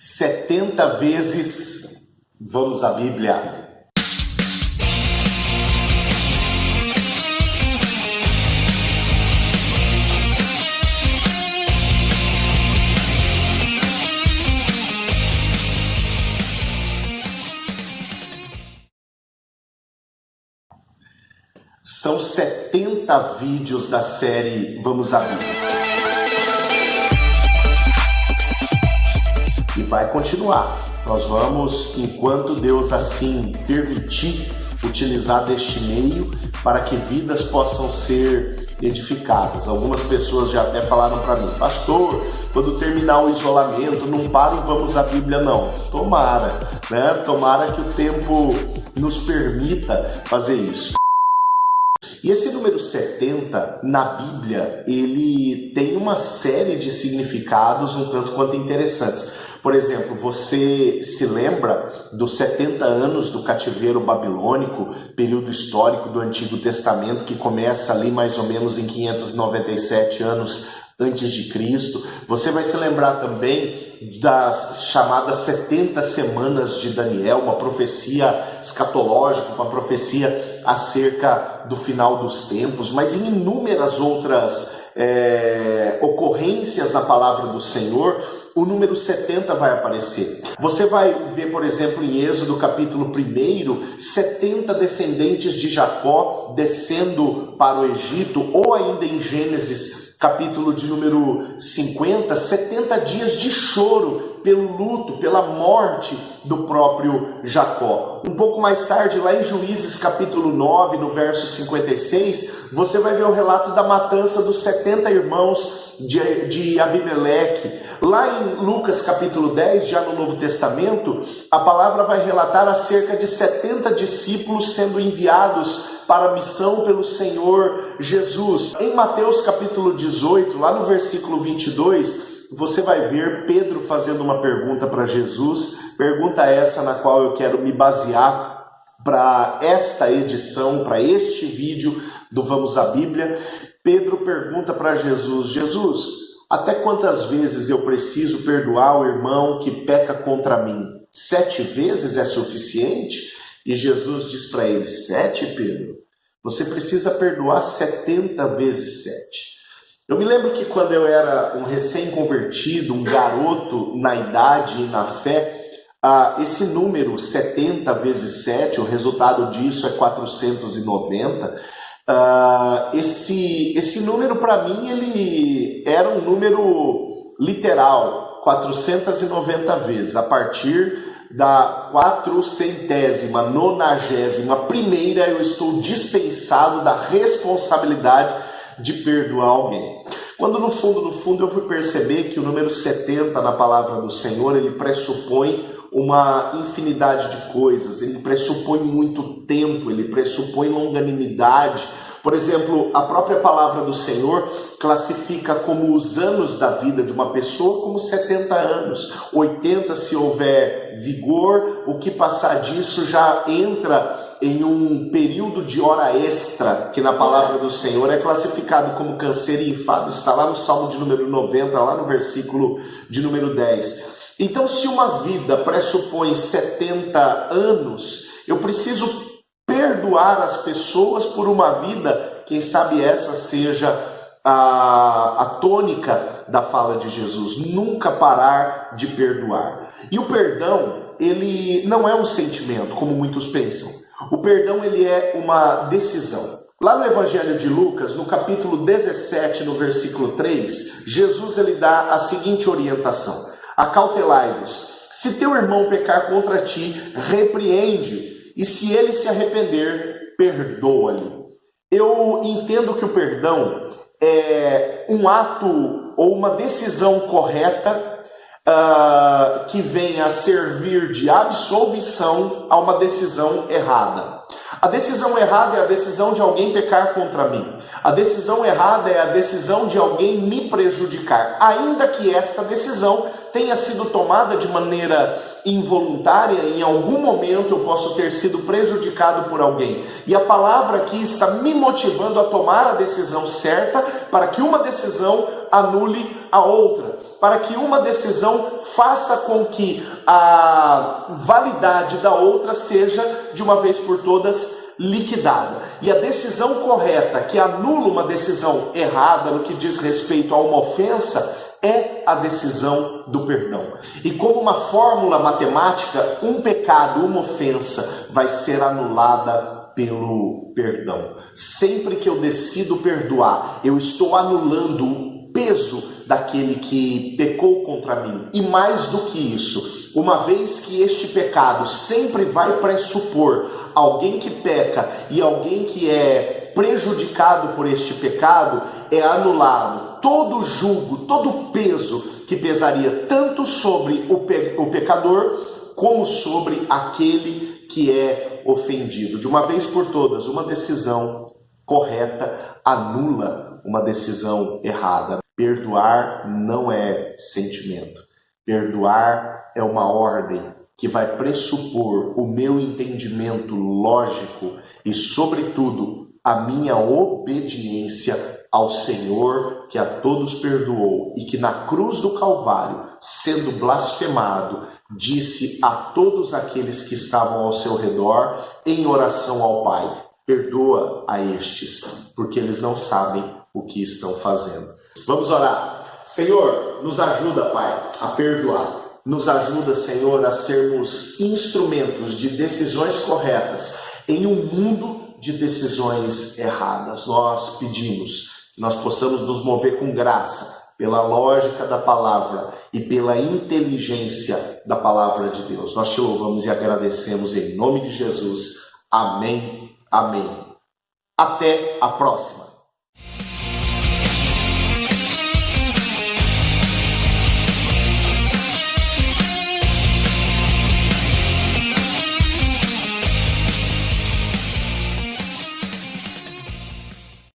70 vezes vamos à Bíblia. São 70 vídeos da série Vamos à Bíblia. E vai continuar. Nós vamos, enquanto Deus assim permitir, utilizar deste meio para que vidas possam ser edificadas. Algumas pessoas já até falaram para mim: pastor, quando terminar o isolamento, não para o Vamos à Bíblia não. Tomara, né? Tomara que o tempo nos permita fazer isso. E esse número 70, na Bíblia, ele tem uma série de significados um tanto quanto interessantes. Por exemplo, você se lembra dos 70 anos do cativeiro babilônico, período histórico do Antigo Testamento, que começa ali mais ou menos em 597 anos antes de Cristo. Você vai se lembrar também das chamadas 70 semanas de Daniel, uma profecia escatológica, uma profecia acerca do final dos tempos, mas em inúmeras outras ocorrências na palavra do Senhor, o número 70 vai aparecer. Você vai ver, por exemplo, em Êxodo capítulo 1, 70 descendentes de Jacó descendo para o Egito, ou ainda em Gênesis capítulo de número 50, 70 dias de choro pelo luto, pela morte do próprio Jacó. Um pouco mais tarde, lá em Juízes capítulo 9, no verso 56, você vai ver o relato da matança dos 70 irmãos de Abimeleque. Lá em Lucas capítulo 10, já no Novo Testamento, a palavra vai relatar acerca de 70 discípulos sendo enviados para a missão pelo Senhor Jesus. Em Mateus capítulo 18, lá no versículo 22, você vai ver Pedro fazendo uma pergunta para Jesus, pergunta essa na qual eu quero me basear para esta edição, para este vídeo do Vamos à Bíblia. Pedro pergunta para Jesus: Jesus, até quantas vezes eu preciso perdoar o irmão que peca contra mim? 7 vezes é suficiente? E Jesus diz para ele: 7, Pedro? Você precisa perdoar 70 vezes 7. Eu me lembro que quando eu era um recém-convertido, um garoto na idade e na fé, esse número 70 vezes 7, o resultado disso é 490. Esse número para mim ele era um número literal, 490 vezes, a partir da 491ª eu estou dispensado da responsabilidade de perdoar alguém. Quando no fundo eu fui perceber que o número 70 na palavra do Senhor, ele pressupõe uma infinidade de coisas, ele pressupõe muito tempo, ele pressupõe longanimidade. Por exemplo, a própria palavra do Senhor classifica como os anos da vida de uma pessoa como 70 anos, 80 se houver vigor, o que passar disso já entra em um período de hora extra, que na palavra do Senhor é classificado como canseiro e enfado. Está lá no Salmo de número 90, lá no versículo de número 10. Então, se uma vida pressupõe 70 anos, eu preciso perdoar as pessoas por uma vida, quem sabe essa seja a tônica da fala de Jesus, nunca parar de perdoar. E o perdão, ele não é um sentimento, como muitos pensam. O perdão, ele é uma decisão. Lá no Evangelho de Lucas, no capítulo 17, no versículo 3, Jesus ele dá a seguinte orientação: acautelai-vos, se teu irmão pecar contra ti, repreende, e se ele se arrepender, perdoa-lhe. Eu entendo que o perdão é um ato ou uma decisão correta que venha a servir de absolvição a uma decisão errada. A decisão errada é a decisão de alguém pecar contra mim. A decisão errada é a decisão de alguém me prejudicar, ainda que esta decisão tenha sido tomada de maneira involuntária. Em algum momento eu posso ter sido prejudicado por alguém, e a palavra aqui está me motivando a tomar a decisão certa para que uma decisão anule a outra. para que uma decisão faça com que a validade da outra seja, de uma vez por todas, liquidada. E a decisão correta, que anula uma decisão errada no que diz respeito a uma ofensa, é a decisão do perdão. E como uma fórmula matemática, um pecado, uma ofensa, vai ser anulada pelo perdão. Sempre que eu decido perdoar, eu estou anulando o peso daquele que pecou contra mim. E mais do que isso, uma vez que este pecado sempre vai pressupor alguém que peca e alguém que é prejudicado por este pecado, é anulado todo o jugo, todo o peso que pesaria tanto sobre o pecador como sobre aquele que é ofendido. De uma vez por todas, uma decisão correta anula uma decisão errada. Perdoar não é sentimento. Perdoar é uma ordem que vai pressupor o meu entendimento lógico e, sobretudo, a minha obediência ao Senhor que a todos perdoou e que na cruz do Calvário, sendo blasfemado, disse a todos aqueles que estavam ao seu redor em oração ao Pai: perdoa a estes, porque eles não sabem o que estão fazendo. Vamos orar. Senhor, nos ajuda, Pai, a perdoar. Nos ajuda, Senhor, a sermos instrumentos de decisões corretas em um mundo de decisões erradas. Nós pedimos que nós possamos nos mover com graça pela lógica da palavra e pela inteligência da palavra de Deus. Nós te louvamos e agradecemos em nome de Jesus. Amém. Amém. Até a próxima.